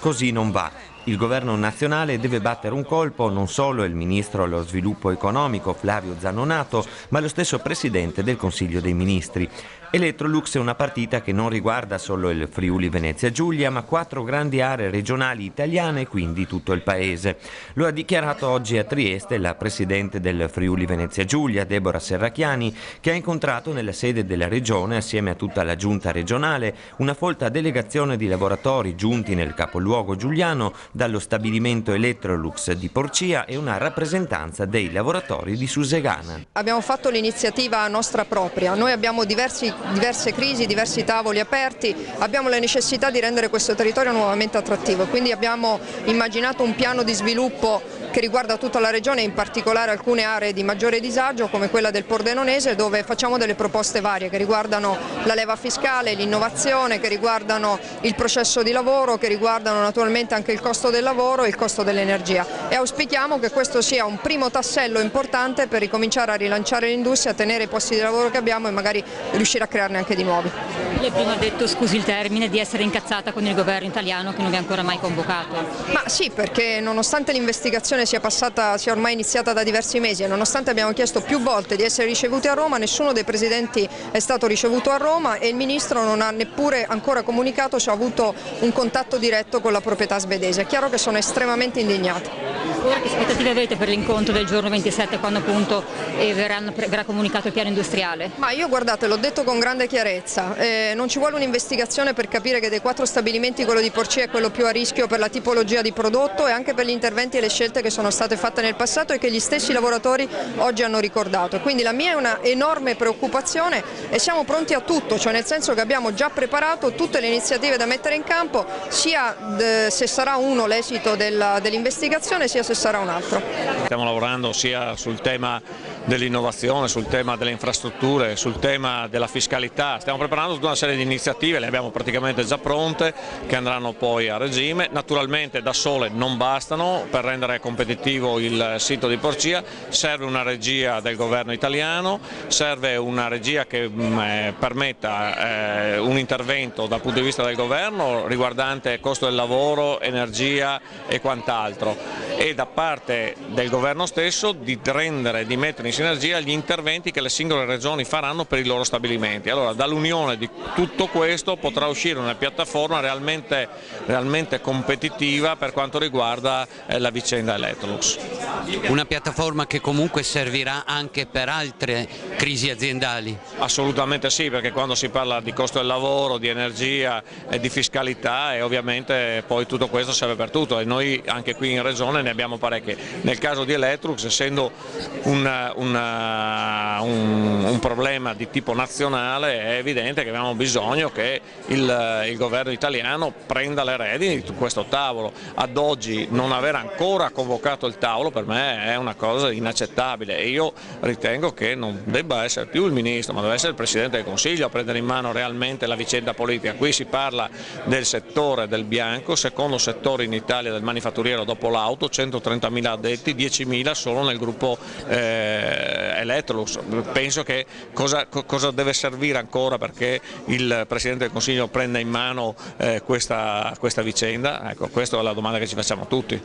Così non va. Il governo nazionale deve battere un colpo non solo il ministro allo sviluppo economico Flavio Zanonato, ma lo stesso presidente del Consiglio dei Ministri. Electrolux è una partita che non riguarda solo il Friuli Venezia Giulia, ma 4 grandi aree regionali italiane e quindi tutto il paese. Lo ha dichiarato oggi a Trieste la presidente del Friuli Venezia Giulia, Deborah Serracchiani, che ha incontrato nella sede della regione, assieme a tutta la giunta regionale, una folta delegazione di lavoratori giunti nel capoluogo giuliano dallo stabilimento Electrolux di Porcia e una rappresentanza dei lavoratori di Susegana. Abbiamo fatto l'iniziativa nostra propria, noi abbiamo diverse crisi, diversi tavoli aperti, abbiamo la necessità di rendere questo territorio nuovamente attrattivo, quindi abbiamo immaginato un piano di sviluppo che riguarda tutta la regione, in particolare alcune aree di maggiore disagio come quella del Pordenonese, dove facciamo delle proposte varie che riguardano la leva fiscale, l'innovazione, che riguardano il processo di lavoro, che riguardano naturalmente anche il costo del lavoro e il costo dell'energia, e auspichiamo che questo sia un primo tassello importante per ricominciare a rilanciare l'industria, a tenere i posti di lavoro che abbiamo e magari riuscire a crearne anche di nuovi. Lei prima ha detto, scusi il termine, di essere incazzata con il governo italiano che non vi ha ancora mai convocato. Ma sì, perché nonostante l'investigazione sia ormai iniziata da diversi mesi e nonostante abbiamo chiesto più volte di essere ricevuti a Roma, nessuno dei presidenti è stato ricevuto a Roma e il ministro non ha neppure ancora comunicato se ha avuto un contatto diretto con la proprietà svedese. È chiaro che sono estremamente indignati. Ora che aspettative avete per l'incontro del giorno 27, quando appunto verrà comunicato il piano industriale? Ma io, guardate, l'ho detto con grande chiarezza, non ci vuole un'investigazione per capire che dei 4 stabilimenti quello di Porcia è quello più a rischio per la tipologia di prodotto e anche per gli interventi e le scelte che sono state fatte nel passato e che gli stessi lavoratori oggi hanno ricordato. Quindi la mia è una enorme preoccupazione e siamo pronti a tutto, cioè nel senso che abbiamo già preparato tutte le iniziative da mettere in campo, sia se sarà uno l'esito dell'investigazione sia se sarà un altro. Stiamo lavorando sia sul tema dell'innovazione, sul tema delle infrastrutture, sul tema della fiscalità, stiamo preparando tutta una serie di iniziative, le abbiamo praticamente già pronte, che andranno poi a regime. Naturalmente da sole non bastano per rendere competitivo il sito di Porcia, serve una regia del governo italiano, serve una regia che permetta un intervento dal punto di vista del governo riguardante costo del lavoro, energia e quant'altro, e da parte del governo stesso di mettere in sinergia gli interventi che le singole regioni faranno per i loro stabilimenti. Allora, dall'unione di tutto questo potrà uscire una piattaforma realmente competitiva per quanto riguarda la vicenda Electrolux. Una piattaforma che comunque servirà anche per altre crisi aziendali? Assolutamente sì, perché quando si parla di costo del lavoro, di energia e di fiscalità, ovviamente poi tutto questo serve per tutto e noi anche qui in regione ne abbiamo parecchie. Nel caso di Electrolux, essendo un problema di tipo nazionale, è evidente che abbiamo bisogno che il governo italiano prenda le redini di questo tavolo. Ad oggi non aver ancora convocato il tavolo per me è una cosa inaccettabile e io ritengo che non debba essere più il ministro, ma deve essere il Presidente del Consiglio a prendere in mano realmente la vicenda politica. Qui si parla del settore del bianco, secondo settore in Italia del manifatturiero dopo l'auto, 130.000 addetti, 10.000 solo nel gruppo Electrolux. Penso che cosa deve servire ancora perché il Presidente del Consiglio prenda in mano questa vicenda? Ecco, questa è la domanda che ci facciamo tutti.